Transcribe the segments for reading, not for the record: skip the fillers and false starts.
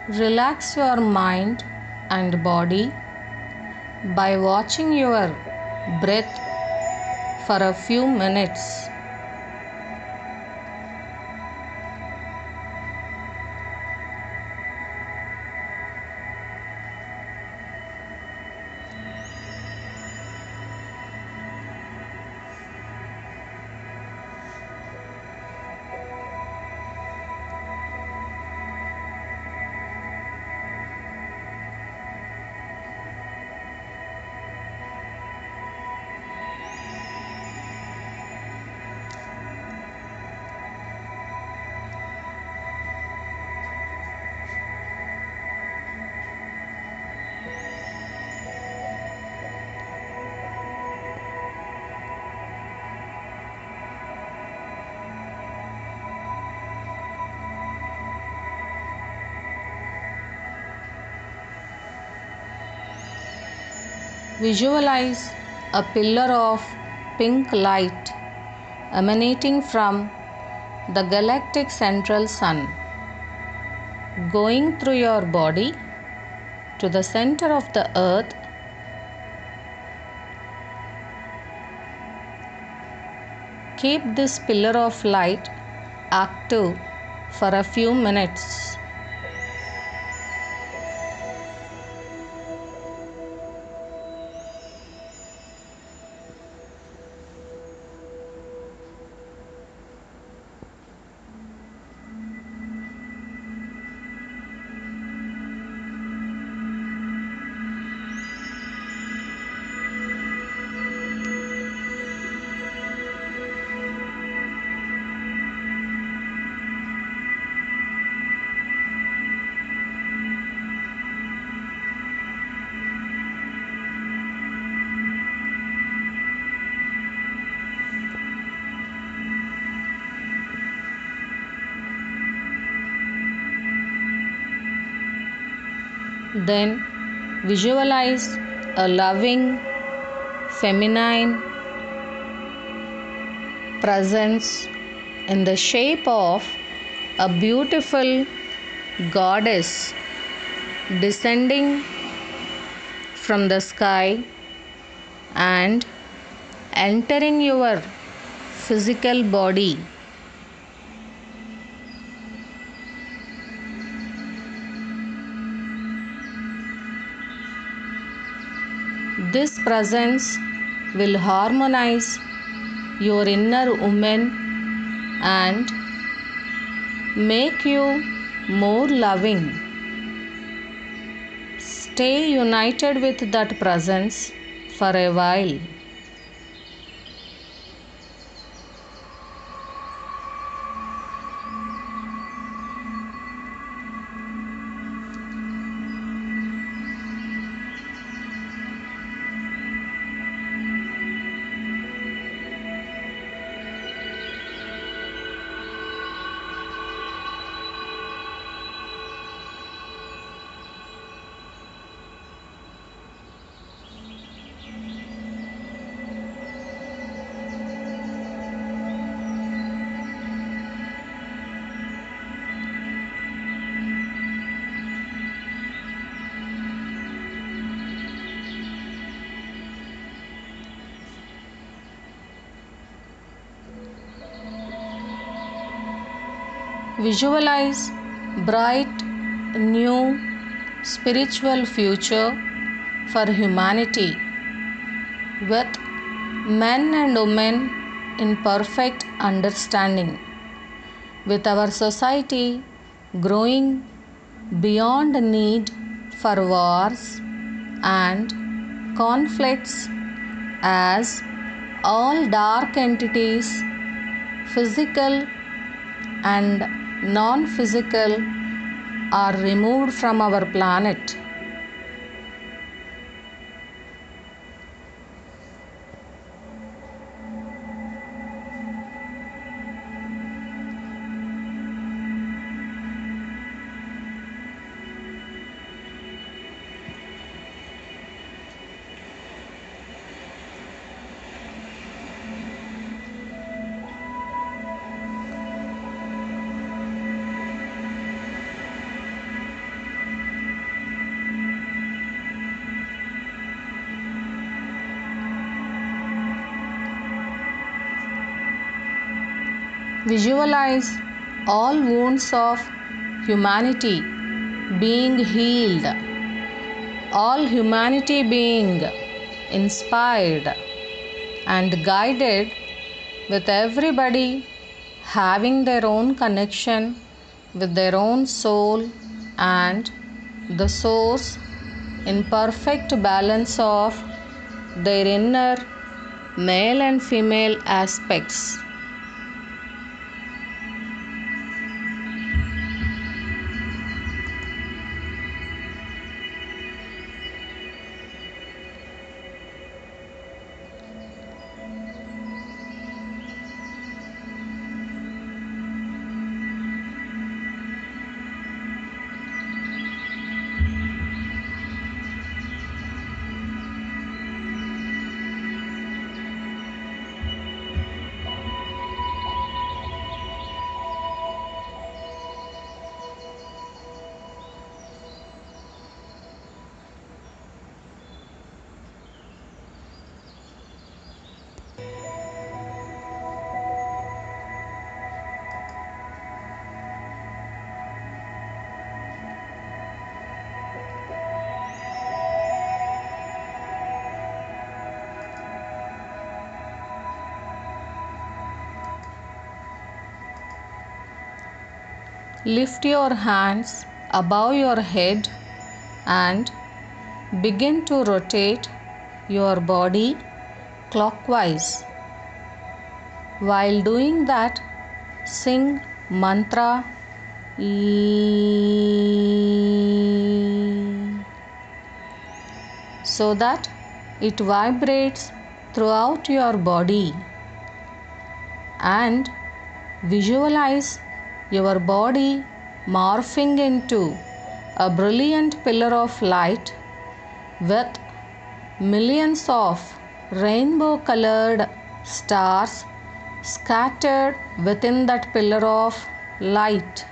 Relax your mind and body by watching your breath for a few minutes. Visualize a pillar of pink light emanating from the galactic central sun, going through your body to the center of the earth. Keep this pillar of light active for a few minutes. Then visualize a loving, feminine presence in the shape of a beautiful goddess descending from the sky and entering your physical body. This presence will harmonize your inner woman and make you more loving. Stay united with that presence for a while. Visualize bright new spiritual future for humanity with men and women in perfect understanding, with our society growing beyond need for wars and conflicts as all dark entities, physical and non-physical, are removed from our planet. Visualize all wounds of humanity being healed, all humanity being inspired and guided, with everybody having their own connection with their own soul and the source, in perfect balance of their inner male and female aspects. Lift your hands above your head and begin to rotate your body clockwise. While doing that, sing mantra E, so that it vibrates throughout your body, and visualize your body morphing into a brilliant pillar of light with millions of rainbow colored stars scattered within that pillar of light.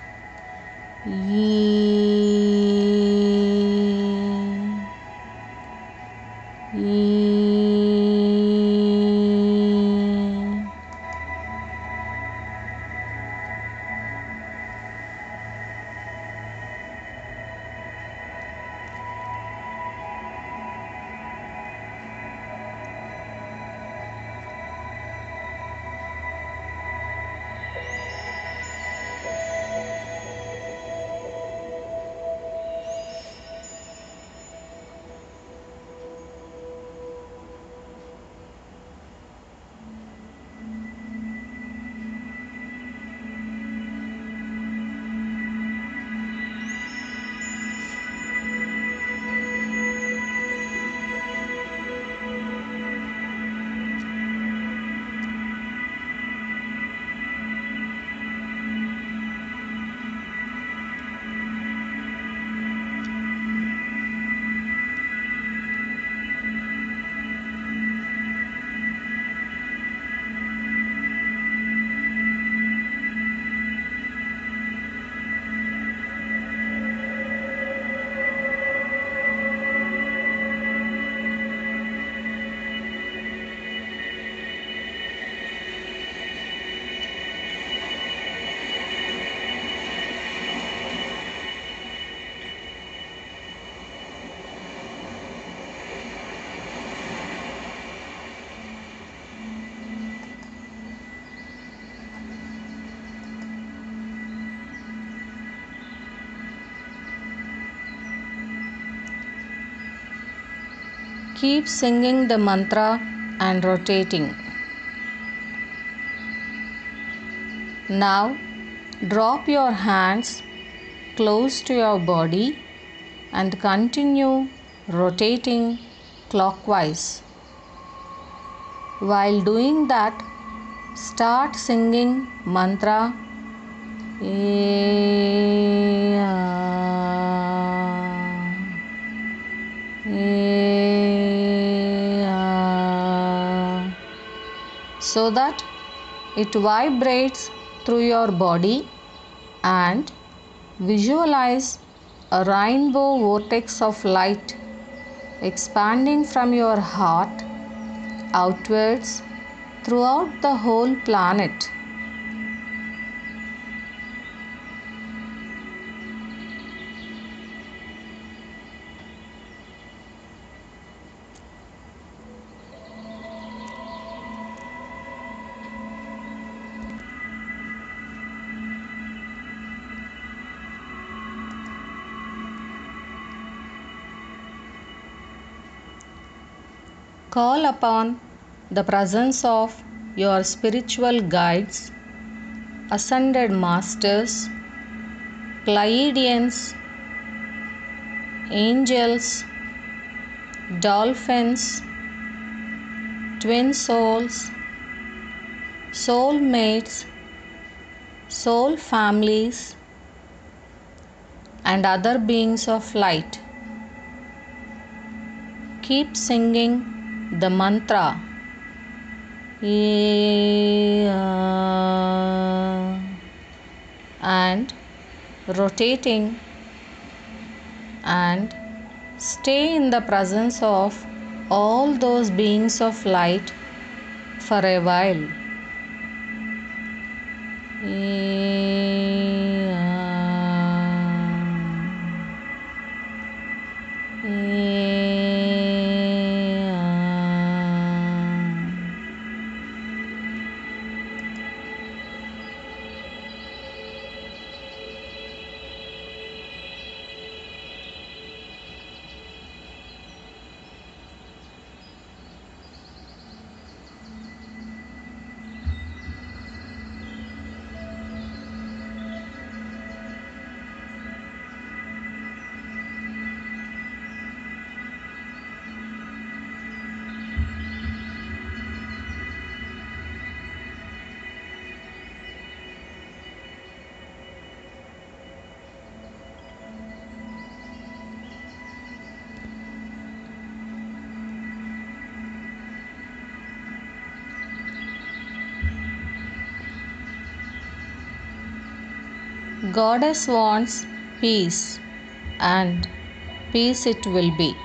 Keep singing the mantra and rotating. Now drop your hands close to your body and continue rotating clockwise. While doing that, start singing mantra so that it vibrates through your body, and visualize a rainbow vortex of light expanding from your heart outwards throughout the whole planet. Call upon the presence of your spiritual guides, ascended masters, Pleiadians, angels, dolphins, twin souls, soul mates, soul families, and other beings of light. Keep singing the mantra and rotating, and stay in the presence of all those beings of light for a while. Goddess wants peace, and peace it will be.